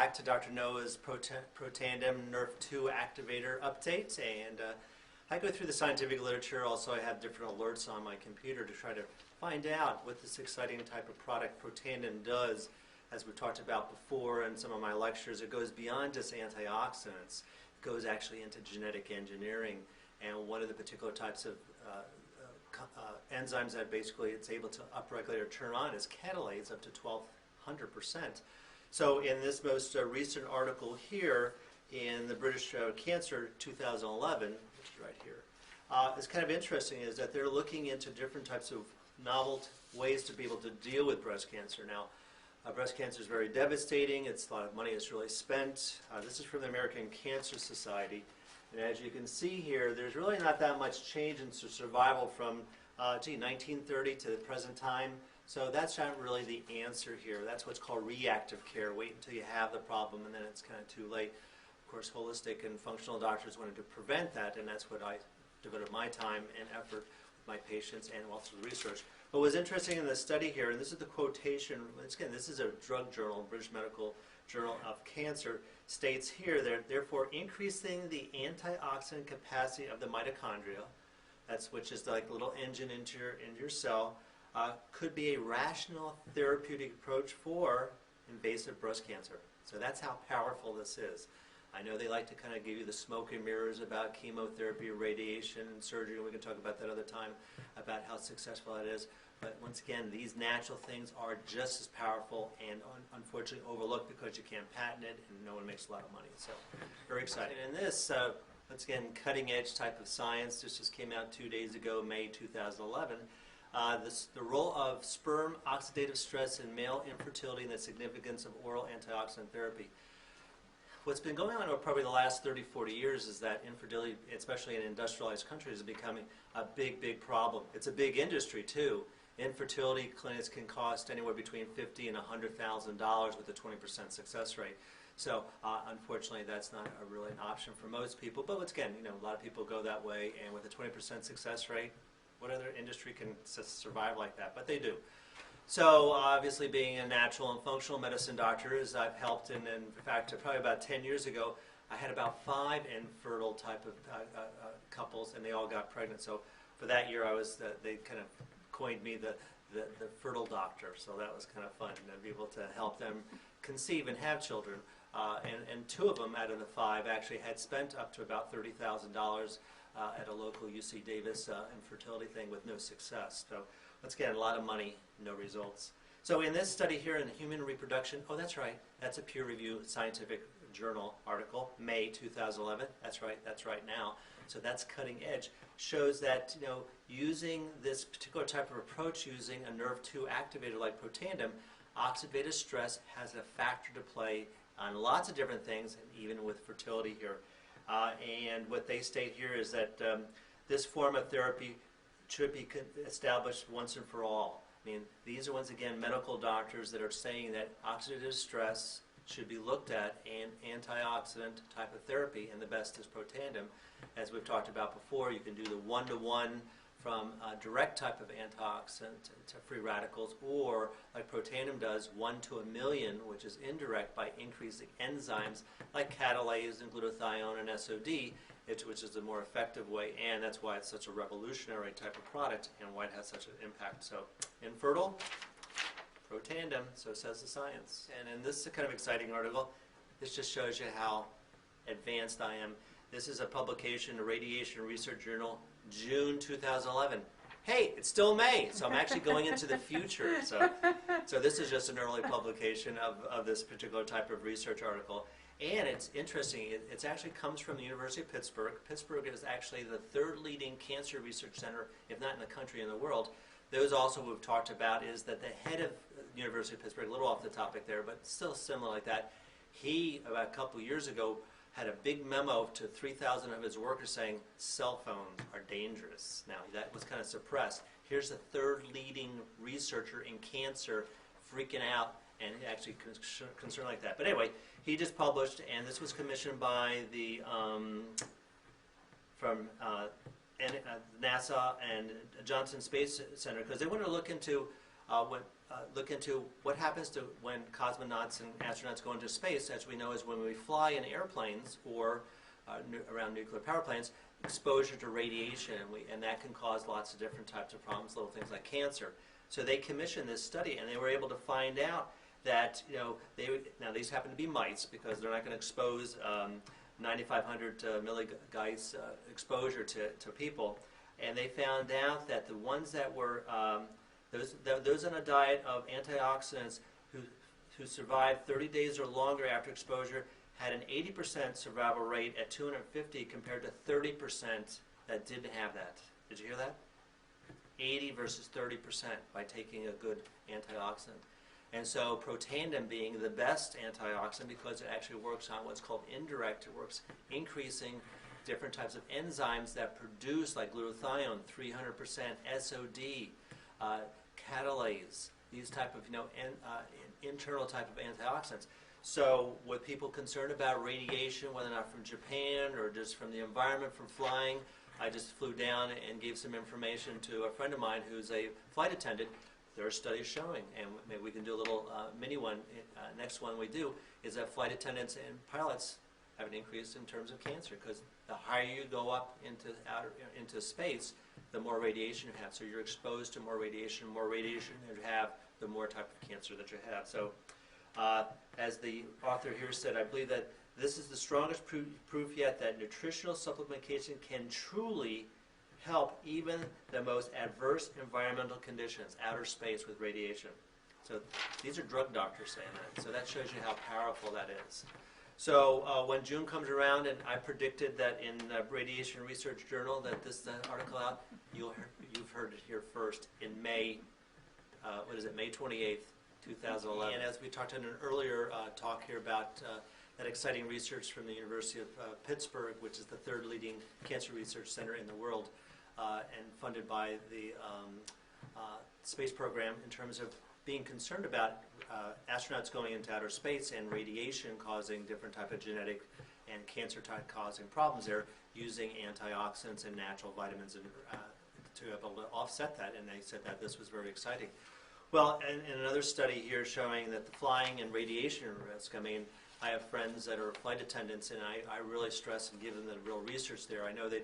back to Dr. Noah's Protandim Nerve2 activator update, and I go through the scientific literature. Also, I have different alerts on my computer to try to find out what this exciting type of product Protandim does. As we've talked about before in some of my lectures, it goes beyond just antioxidants. It goes actually into genetic engineering, and one of the particular types of enzymes that basically it's able to upregulate or turn on is catalase up to 1,200%. So in this most recent article here in the British Cancer 2011, which is right here, is kind of interesting is that they're looking into different types of novel ways to be able to deal with breast cancer. Now, breast cancer is very devastating. It's a lot of money that's really spent. This is from the American Cancer Society. And as you can see here, there's really not that much change in survival from 1930 to the present time. So that's not really the answer here. That's what's called reactive care. Wait until you have the problem and then it's kind of too late. Of course, holistic and functional doctors wanted to prevent that, and that's what I devoted my time and effort with my patients and also the research. What was interesting in the study here, and this is the quotation, again, this is a drug journal, British Medical Journal of Cancer, states here that therefore increasing the antioxidant capacity of the mitochondria, which is like a little engine into your cell, could be a rational therapeutic approach for invasive breast cancer. So that's how powerful this is. I know they like to kind of give you the smoke and mirrors about chemotherapy, radiation, and surgery, and we can talk about that other time, about how successful that is. But once again, these natural things are just as powerful and unfortunately overlooked because you can't patent it and no one makes a lot of money. So very exciting. And in this, once again, cutting edge type of science, this just came out 2 days ago, May 2011. The role of sperm oxidative stress in male infertility and the significance of oral antioxidant therapy. What's been going on over probably the last 30, 40 years is that infertility, especially in industrialized countries, is becoming a big, big problem. It's a big industry too. Infertility clinics can cost anywhere between $50,000 and $100,000 with a 20% success rate. So unfortunately, that's not really an option for most people. But once again, a lot of people go that way, and with a 20% success rate, what other industry can survive like that? But they do. So obviously, being a natural and functional medicine doctor, as I've helped, and in fact, probably about 10 years ago, I had about 5 infertile type of couples, and they all got pregnant. So for that year, they kind of coined me the fertile doctor. So that was kind of fun to be able to help them conceive and have children. And 2 of them out of the 5 actually had spent up to about $30,000 at a local UC Davis infertility thing with no success. So once again, a lot of money, no results. So in this study here in Human Reproduction, oh, that's right, that's a peer-reviewed scientific journal article, May 2011. That's right now. So that's cutting edge. Shows that using this particular type of approach, using a Nerve2 activator like Protandim, oxidative stress has a factor to play on lots of different things, and even with fertility here. And what they state here is that this form of therapy should be established once and for all. I mean, these are once again medical doctors that are saying that oxidative stress should be looked at in antioxidant type of therapy, and the best is Protandim. As we've talked about before, you can do the one-to-one from a direct type of antioxidant to free radicals, or like Protandim does, 1 to 1,000,000, which is indirect by increasing enzymes like catalase and glutathione and SOD, which is the more effective way, and that's why it's such a revolutionary type of product and why it has such an impact. So, infertile, Protandim, so says the science. And in this kind of exciting article, this just shows you how advanced I am. This is a publication, a Radiation Research Journal, June 2011. Hey, it's still May, so I'm actually going into the future. So this is just an early publication of this particular type of research article. And it's interesting, it actually comes from the University of Pittsburgh. Pittsburgh is actually the 3rd leading cancer research center, if not in the country, in the world. Those also we've talked about is that the head of the University of Pittsburgh, a little off the topic there, but still similar like that, he, about a couple years ago, had a big memo to 3,000 of his workers saying cell phones are dangerous. Now, that was kind of suppressed. Here's the 3rd leading researcher in cancer freaking out and actually concerned like that. But anyway, he just published, and this was commissioned by the NASA and Johnson Space Center, because they wanted to look into look into what happens to when cosmonauts and astronauts go into space. As we know, is when we fly in airplanes or around nuclear power plants, exposure to radiation, and that can cause lots of different types of problems, little things like cancer. So they commissioned this study, and they were able to find out that, now these happen to be mice because they're not going to expose 9,500 milligauss exposure to people, and they found out that the ones that were those on a diet of antioxidants who survived 30 days or longer after exposure had an 80% survival rate at 250 compared to 30% that didn't have that. Did you hear that? 80 versus 30% by taking a good antioxidant. And so Protandim being the best antioxidant because it actually works on what's called indirect. It works increasing different types of enzymes that produce, like glutathione, 300%, SOD, catalase, these type of internal type of antioxidants. So with people concerned about radiation, whether or not from Japan or just from the environment from flying, I just flew down and gave some information to a friend of mine who's a flight attendant. There are studies showing, and maybe we can do a little mini one. Next one we do is that flight attendants and pilots have an increase in terms of cancer because the higher you go up into space, the more radiation you have. So you're exposed to more radiation you have, the more type of cancer that you have. So as the author here said, I believe that this is the strongest proof yet that nutritional supplementation can truly help even the most adverse environmental conditions, outer space with radiation. So these are drug doctors saying that. So that shows you how powerful that is. So when June comes around, and I predicted that in the Radiation Research Journal that this article out, you've heard it here first in May, May 28th, 2011. And as we talked in an earlier talk here about that exciting research from the University of Pittsburgh, which is the third leading cancer research center in the world, and funded by the space program in terms of being concerned about astronauts going into outer space and radiation causing different type of genetic and cancer type causing problems there, using antioxidants and natural vitamins and, to be able to offset that, and they said that this was very exciting. Well, and another study here showing that the flying and radiation risk, I mean, I have friends that are flight attendants, and I really stress and give them the real research there. I know they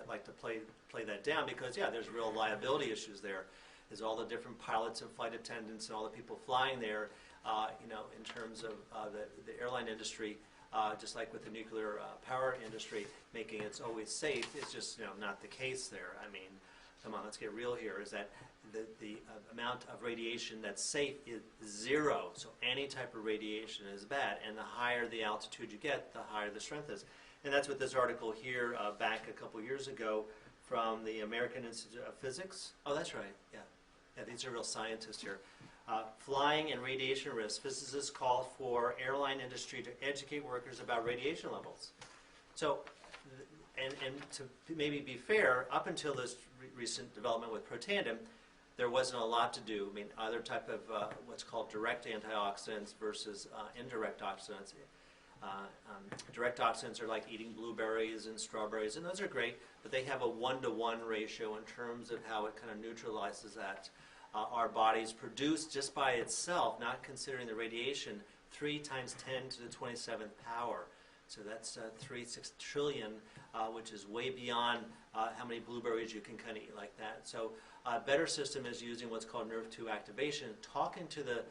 like to play that down because, yeah, there's real liability issues there. There's all the different pilots and flight attendants and all the people flying there, in terms of the airline industry, just like with the nuclear power industry, making it always safe is just not the case there. I mean, come on, let's get real here, is that the amount of radiation that's safe is 0. So any type of radiation is bad, and the higher the altitude you get, the higher the strength is. And that's what this article here back a couple years ago from the American Institute of Physics. Oh, that's right, yeah. Yeah, these are real scientists here. Flying and radiation risk. Physicists call for airline industry to educate workers about radiation levels. So, and to maybe be fair, up until this recent development with Protandim, there wasn't a lot to do. I mean, other type of what's called direct antioxidants versus indirect oxidants. Direct oxidants are like eating blueberries and strawberries, and those are great, but they have a 1-to-1 ratio in terms of how it kind of neutralizes that. Our bodies produce just by itself, not considering the radiation, 3 times 10 to the 27th power. So that's 6 trillion, which is way beyond how many blueberries you can kind of eat like that. So a better system is using what's called nerve 2 activation, talking to the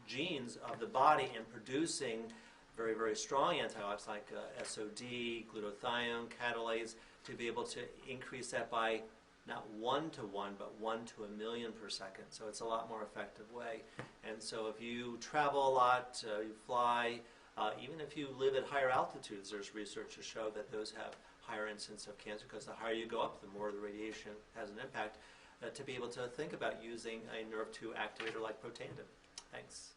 genes of the body and producing very, very strong antioxidants like SOD, glutathione, catalase, to be able to increase that by not 1-to-1, but 1 to 1,000,000 per second. So it's a lot more effective way. And so if you travel a lot, you fly, even if you live at higher altitudes, there's research to show that those have higher incidence of cancer because the higher you go up, the more the radiation has an impact. To be able to think about using a nerve 2 activator like Protandim. Thanks.